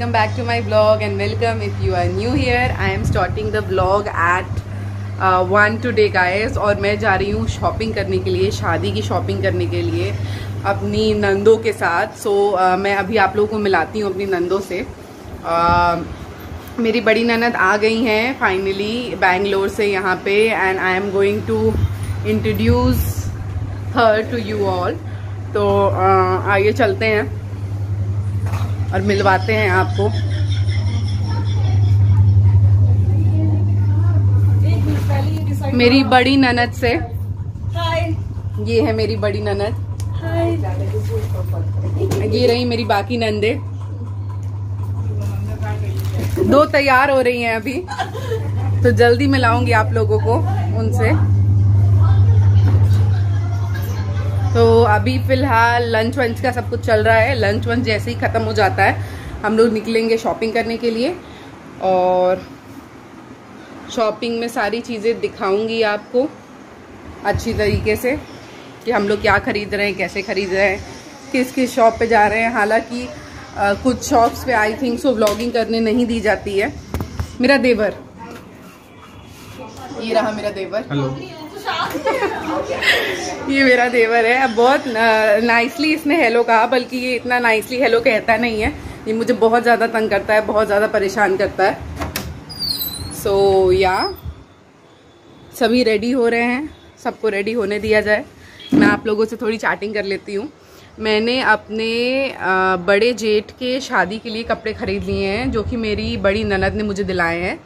welcome back to my vlog and welcome if you are new here. I am starting the vlog at 1 today guys और मैं जा रही हूँ shopping करने के लिए, शादी की शॉपिंग करने के लिए अपनी नंदों के साथ। मैं अभी आप लोगों को मिलाती हूँ अपनी नंदों से। मेरी बड़ी ननद आ गई हैं फाइनली बैंगलोर से यहाँ पे and I am going to introduce her to you all. तो आइए चलते हैं और मिलवाते हैं आपको। मेरी बड़ी ननद से। हाय, ये है मेरी बड़ी ननद। हाय, ये रही मेरी बाकी नंदे। दो तैयार हो रही हैं अभी, तो जल्दी मिलाऊंगी आप लोगों को उनसे। तो अभी फिलहाल लंच वंच का सब कुछ चल रहा है। लंच वंच जैसे ही ख़त्म हो जाता है हम लोग निकलेंगे शॉपिंग करने के लिए और शॉपिंग में सारी चीज़ें दिखाऊंगी आपको अच्छी तरीके से कि हम लोग क्या खरीद रहे हैं, कैसे खरीद रहे हैं, किस किस शॉप पे जा रहे हैं। हालांकि कुछ शॉप्स पे आई थिंक सो व्लॉगिंग करने नहीं दी जाती है। मेरा देवर, ये रहा मेरा देवर। हेलो। ये मेरा देवर है। अब बहुत नाइसली इसने हेलो कहा, बल्कि ये इतना नाइसली हेलो कहता नहीं है। ये मुझे बहुत ज़्यादा तंग करता है, बहुत ज़्यादा परेशान करता है। सो या सभी रेडी हो रहे हैं, सबको रेडी होने दिया जाए। मैं आप लोगों से थोड़ी चैटिंग कर लेती हूँ। मैंने अपने बड़े जेठ के शादी के लिए कपड़े ख़रीद लिए हैं जो कि मेरी बड़ी ननद ने मुझे दिलाए हैं।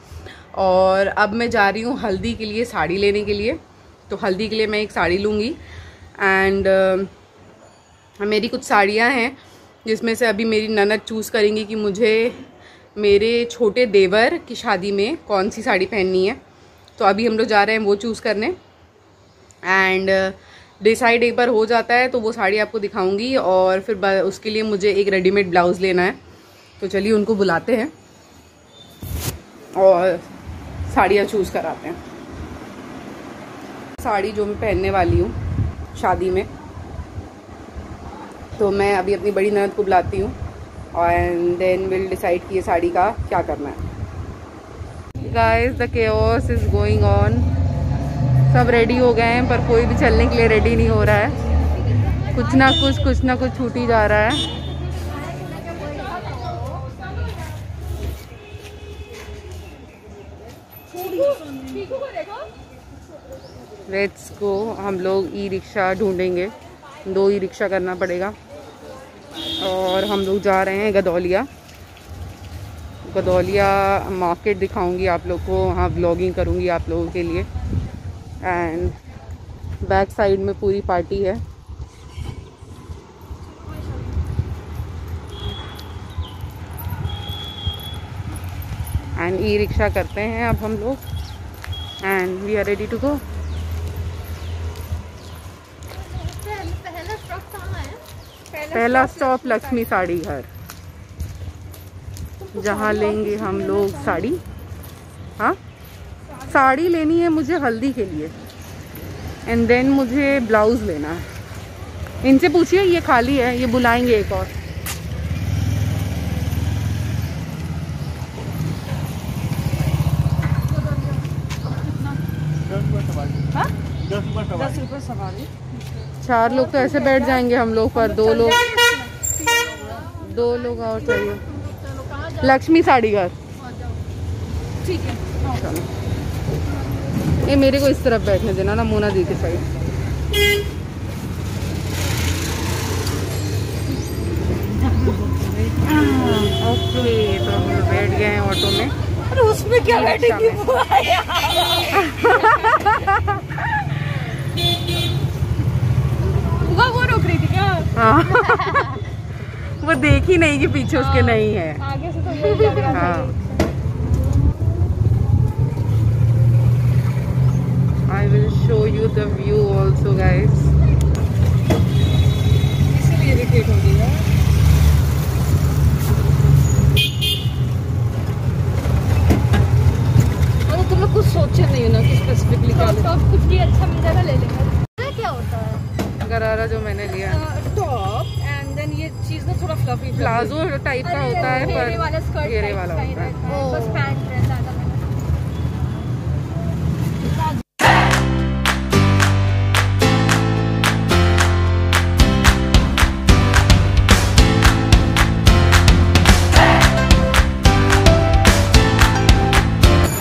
और अब मैं जा रही हूँ हल्दी के लिए साड़ी लेने के लिए। तो हल्दी के लिए मैं एक साड़ी लूँगी एंड मेरी कुछ साड़ियाँ हैं जिसमें से अभी मेरी ननद चूज़ करेंगी कि मुझे मेरे छोटे देवर की शादी में कौन सी साड़ी पहननी है। तो अभी हम लोग जा रहे हैं वो चूज़ करने एंड डिसाइड एक बार हो जाता है तो वो साड़ी आपको दिखाऊंगी। और फिर उसके लिए मुझे एक रेडीमेड ब्लाउज़ लेना है। तो चलिए उनको बुलाते हैं और साड़ियाँ चूज़ कराते हैं। साड़ी जो मैं पहनने वाली हूँ शादी में, तो मैं अभी अपनी बड़ी ननद को बुलाती हूँ एंड देन विल डिसाइड कि ये साड़ी का क्या करना है। Guys the chaos is going on. सब रेडी हो गए हैं पर कोई भी चलने के लिए रेडी नहीं हो रहा है। कुछ ना कुछ छूट ही जा रहा है। Let's go. हम लोग ई रिक्शा ढूंढेंगे, 2 ई रिक्शा करना पड़ेगा। और हम लोग जा रहे हैं गदौलिया मार्केट दिखाऊंगी आप लोग को, वहाँ व्लॉगिंग करूंगी आप लोगों के लिए। एंड बैक साइड में पूरी पार्टी है। एंड ई रिक्शा करते हैं अब हम लोग and we are ready to go. पहला स्टॉप लक्ष्मी साड़ी घर, जहाँ लेंगे हम लोग साड़ी। हाँ, साड़ी लेनी है मुझे हल्दी के लिए एंड देन मुझे ब्लाउज लेना है। इनसे पूछिए, ये खाली है, ये बुलाएंगे एक और। हाँ? 10 रुपये सवारी। 4 लोग तो ऐसे बैठ जाएंगे हम लोग, पर 2 लोग और चाहिए। लक्ष्मी साड़ी घर, ठीक है। चलो, ये मेरे को इस तरफ बैठने देना ना, मोना दी के साइड। ओके, तो हम लोग बैठ गए हैं ऑटो में। अरे उसमें क्या बैठेगी वो रोक रही थी क्या? हाँ। वो देख ही नहीं कि पीछे उसके नहीं है। आगे से तो यही लग रहा था। I will show you the view also guys. इसलिए इरिटेट हो गई है। अरे तुम लोग कुछ सोचे नहीं हो ना कि स्पेसिफिकली क्या लेना। कुछ भी अच्छा मिल जाएगा ले लेंगे। क्या होता है गरारा जो मैंने लिया? टॉप एंड देन ये चीज ना थोड़ा फ्लफी प्लाजो टाइप का होता है, पर घेरे वाला स्कर्ट घेरे वाला होता है। बस पैंट रहता है।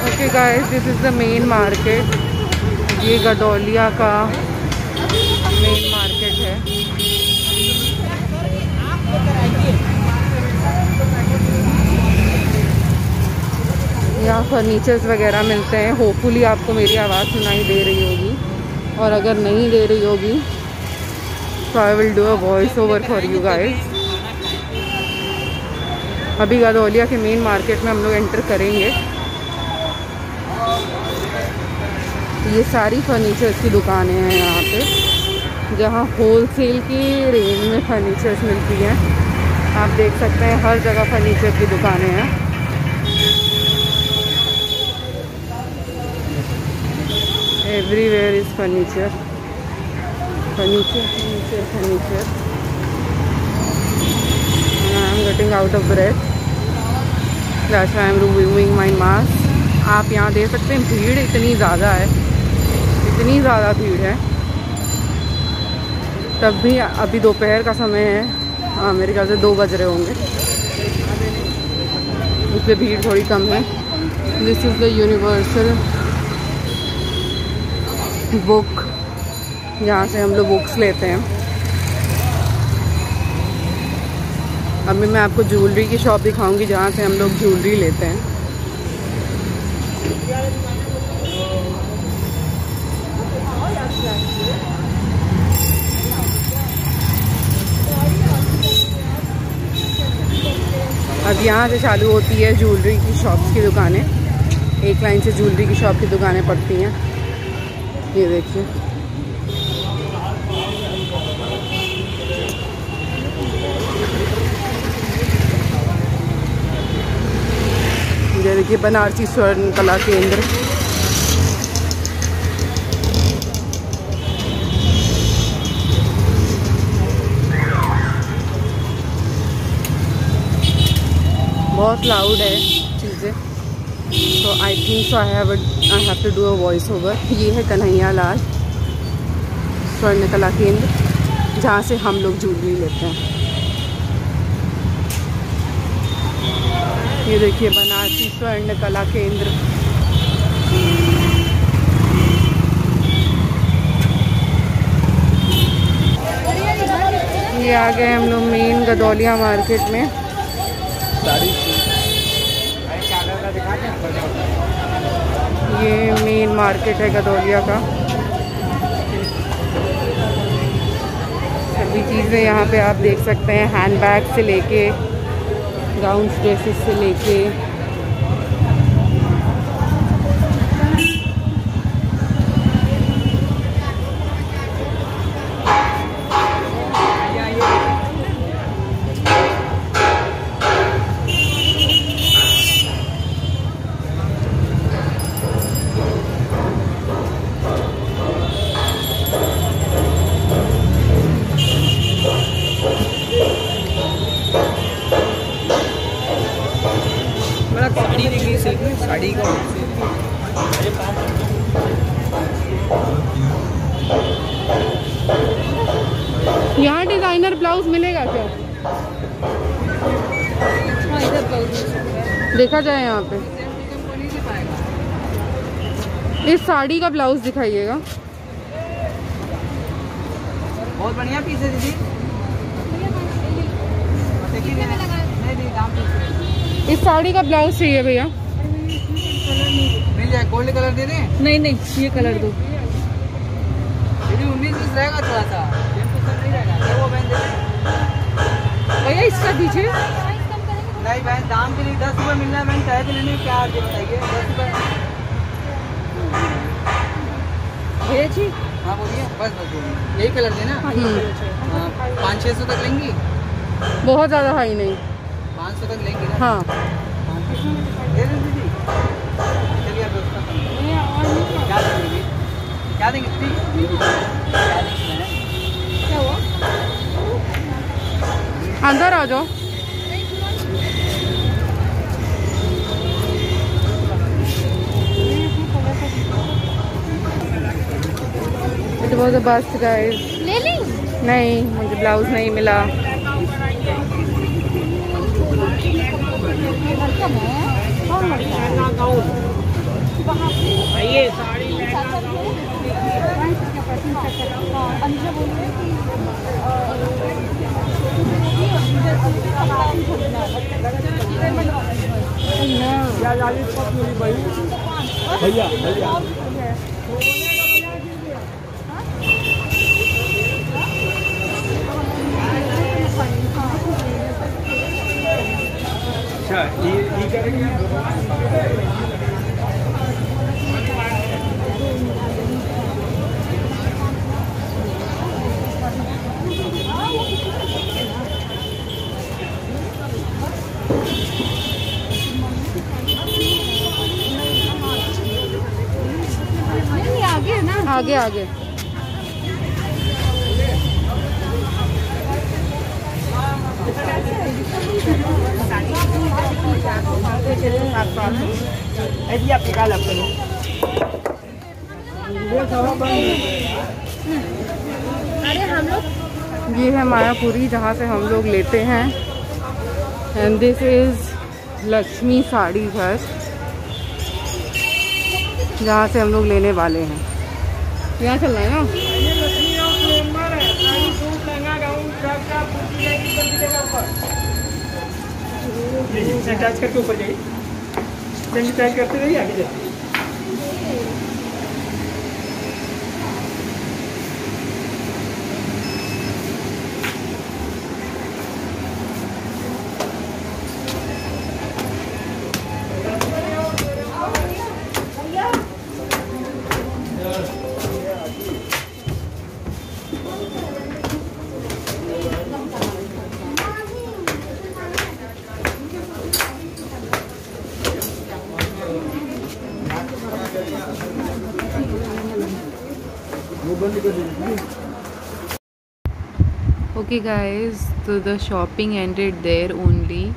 Okay guys, this is the main market. ये गदौलिया का मेन मार्केट है। यहाँ फर्नीचर्स वगैरह मिलते हैं। होपफुली आपको मेरी आवाज़ सुनाई दे रही होगी, और अगर नहीं दे रही होगी तो I will do a voice over for you guys. अभी गदौलिया के मेन मार्केट में हम लोग एंटर करेंगे। ये सारी फर्नीचर्स की दुकानें हैं यहाँ पे, जहाँ होलसेल की रेंज में फर्नीचर्स मिलती हैं। आप देख सकते हैं हर जगह फर्नीचर की दुकानें हैं। Everywhere is furniture, furniture, furniture, furniture. I am getting out of breath, that's why I am removing my mask. आप यहाँ देख सकते हैं भीड़ इतनी ज़्यादा है, इतनी ज़्यादा भीड़ है। तब भी अभी दोपहर का समय है, हाँ मेरे ख्याल से 2 बज रहे होंगे, इसलिए भीड़ थोड़ी कम है। This is the universal book, जहाँ से हम लोग बुक्स लेते हैं। अभी मैं आपको ज्वेलरी की शॉप दिखाऊंगी, जहाँ से हम लोग ज्वेलरी लेते हैं। अब यहाँ से चालू होती है ज्वेलरी की शॉप्स की दुकानें। एक लाइन से ज्वेलरी की शॉप की दुकानें पड़ती हैं। ये देखिए, ये देखिए बनारसी स्वर्ण कला केंद्र। बहुत लाउड है चीज़ें, तो I think so I have to do a voice over. ये है कन्हैया लाल स्वर्ण कला केंद्र, जहाँ से हम लोग ज्वेलरी लेते हैं। ये देखिए बनारसी स्वर्ण कला केंद्र। ये आ गए हम लोग मेन गदौलिया मार्केट में। ये मेन मार्केट है गदौलिया का। सभी चीज़ें यहाँ पे आप देख सकते हैं, हैंडबैग से लेके गाउन्स, ड्रेसेस से लेके। साड़ी देखिए, सिल्क में साड़ी का यहाँ डिज़ाइनर ब्लाउज मिलेगा क्या? देखा जाए यहाँ पे। इस साड़ी का ब्लाउज दिखाइएगा। बहुत बढ़िया पीस है दीदी। इस साड़ी का ब्लाउज चाहिए भैया। मिल जाए। गोल्ड कलर दे दें? नहीं नहीं, ये कलर दो दीदी। 19 रहेगा थोड़ा सा, नहीं रहेगा वो बहन दे दें। भैया इसका दीजिए। नहीं बहन, दाम के लिए 10 रुपये मिलना है बहन, चाहे तो लेने क्या बताइए। 10 रुपये भैया जी। हाँ बोलिए। बस बस बोलिए, यही कलर देना। हाँ 500-600 तक लेंगी? बहुत ज़्यादा हाई नहीं, 500 तक लेंगी ना? हाँ दे दें दीदी। चलिए आप क्या देंगे? क्या देंगे दीदी? क्या हुआ? अंदर आ जाओ। It was a bust guys. ले ली? नहीं, मुझे ब्लाउज नहीं मिला। ये साड़ी भैया भैया अच्छा ये करेंगे। आगे ना, आगे आगे। अरे हम लोग ये है मायापुरी जहाँ से हम लोग लेते हैं। And this is Lakshmi sari घर, जहाँ से हम लोग लेने वाले हैं। यहाँ चल रहा है ना। टच करके ऊपर जाइए, टच करते रहिए, आगे जाइए। Okay guys, so the shopping ended there only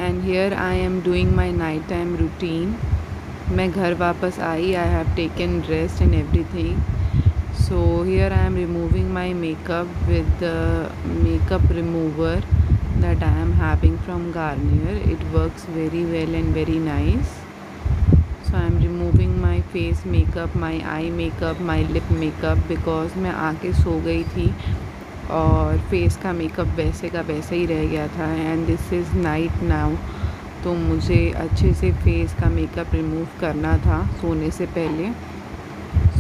and here I am doing my night time routine. मैं घर वापस आई, I have taken rest and everything. So here I am removing my makeup with the makeup remover that I am having from Garnier. It works very well and very nice. So I am removing my face makeup, my eye makeup, my lip makeup because मैं आके सो गई थी और face का makeup वैसे का वैसे ही रह गया था। And this is night now, तो मुझे अच्छे से फेस का मेकअप रिमूव करना था सोने से पहले।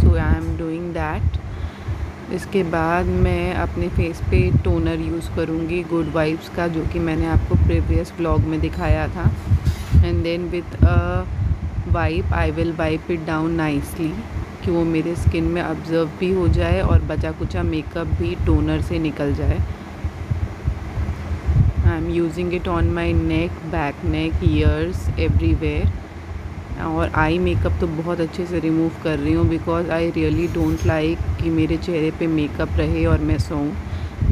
सो आई एम डूइंग दैट। इसके बाद मैं अपने फेस पे टोनर यूज़ करूँगी गुड वाइब्स का, जो कि मैंने आपको प्रीवियस व्लॉग में दिखाया था। And then with a wipe I will wipe it down nicely कि वो मेरे स्किन में ऑब्जर्व भी हो जाए और बचा कुचा मेकअप भी टोनर से निकल जाए। I am using it on my neck, back neck, years, everywhere. और आई मेकअप तो बहुत अच्छे से रिमूव कर रही हूँ because I really don't like कि मेरे चेहरे पे मेकअप रहे और मैं सोऊं।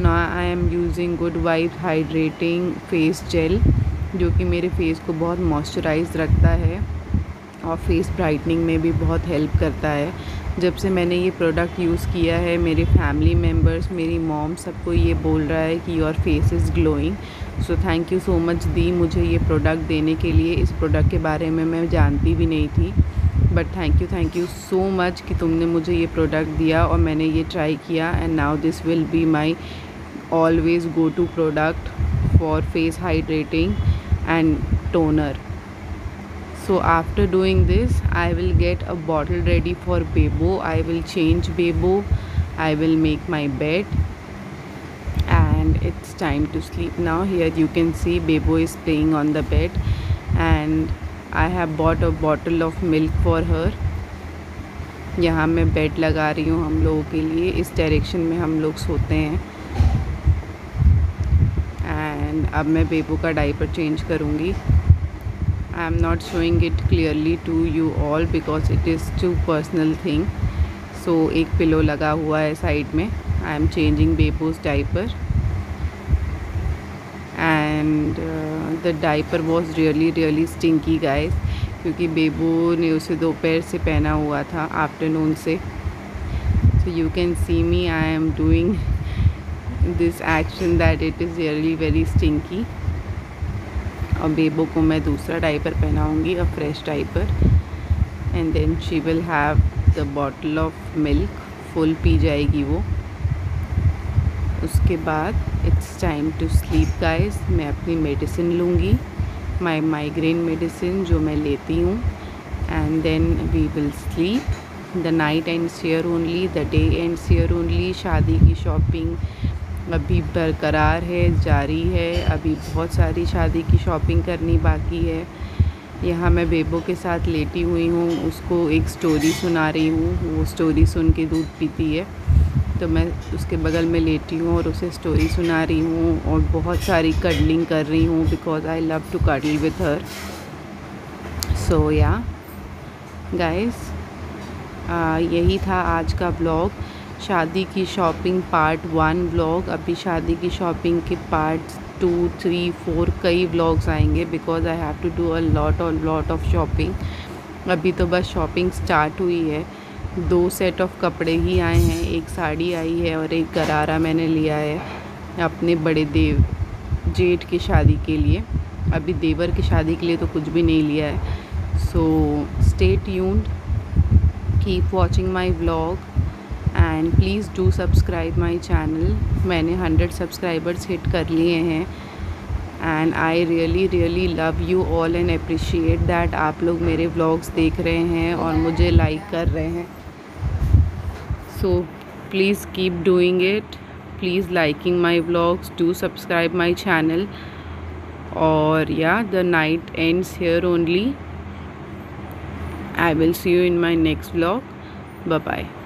ना I am using good vibes hydrating face gel, जो कि मेरे फेस को बहुत मॉइस्चराइज रखता है और फेस ब्राइटनिंग में भी बहुत हेल्प करता है। जब से मैंने ये प्रोडक्ट यूज़ किया है, मेरे फैमिली मेम्बर्स, मेरी मॉम, सबको ये बोल रहा है कि your face is glowing. So thank you so much दी मुझे ये प्रोडक्ट देने के लिए। इस प्रोडक्ट के बारे में मैं जानती भी नहीं थी, but thank you so much कि तुमने मुझे ये प्रोडक्ट दिया और मैंने ये ट्राई किया। And now this will be my always go to product for face hydrating and toner. So after doing this, I will get a bottle ready for Bebo. I will change Bebo, I will make my bed, and it's time to sleep now. Here you can see Bebo is playing on the bed and I have bought a bottle of milk for her. यहाँ मैं bed लगा रही हूँ हम लोगों के लिए। इस डायरेक्शन में हम लोग सोते हैं। एंड अब मैं बेबो का डायपर चेंज करूँगी। I am not showing it clearly to you all because it is too personal thing. So एक पिलो लगा हुआ है साइड में। I am changing Bebo's diaper and the diaper was really stinky guys, क्योंकि बेबू ने उसे दोपहर से पहना हुआ था, आफ्टरनून से. So you can see me, I am doing this action that it is really very stinky. और बेबू को मैं दूसरा डाइपर पहनाऊँगी, a fresh diaper, and then she will have the bottle of milk, full पी जाएगी वो. उसके बाद it's time to sleep guys. मैं अपनी मेडिसिन लूँगी, माई माइग्रेन मेडिसिन जो मैं लेती हूँ, and then we will sleep. The night ends here only, the day ends here only. शादी की शॉपिंग अभी बरकरार है, जारी है. अभी बहुत सारी शादी की शॉपिंग करनी बाकी है. यहाँ मैं बेबो के साथ लेटी हुई हूँ, उसको एक स्टोरी सुना रही हूँ. वो स्टोरी सुन के दूध पीती है, तो मैं उसके बगल में लेटी हूँ और उसे स्टोरी सुना रही हूँ और बहुत सारी कडलिंग कर रही हूँ, because I love to cuddle with her. So yeah guys, यही था आज का ब्लॉग, शादी की शॉपिंग पार्ट 1 ब्लॉग. अभी शादी की शॉपिंग के पार्ट्स 2, 3, 4 कई ब्लॉग्स आएंगे, because I have to do a lot of shopping. अभी तो बस शॉपिंग स्टार्ट हुई है. 2 सेट ऑफ कपड़े ही आए हैं, एक साड़ी आई है और एक गरारा मैंने लिया है अपने बड़े जेठ की शादी के लिए. अभी देवर की शादी के लिए तो कुछ भी नहीं लिया है. So stay tuned, keep watching my vlog, and please do subscribe my channel. मैंने 100 सब्सक्राइबर्स हिट कर लिए हैं, and I really love you all and appreciate that आप लोग मेरे व्लॉग्स देख रहे हैं और मुझे लाइक कर रहे हैं. So please keep doing it, please liking my vlogs, do subscribe my channel. और या the night ends here only. I will see you in my next vlog. Bye bye.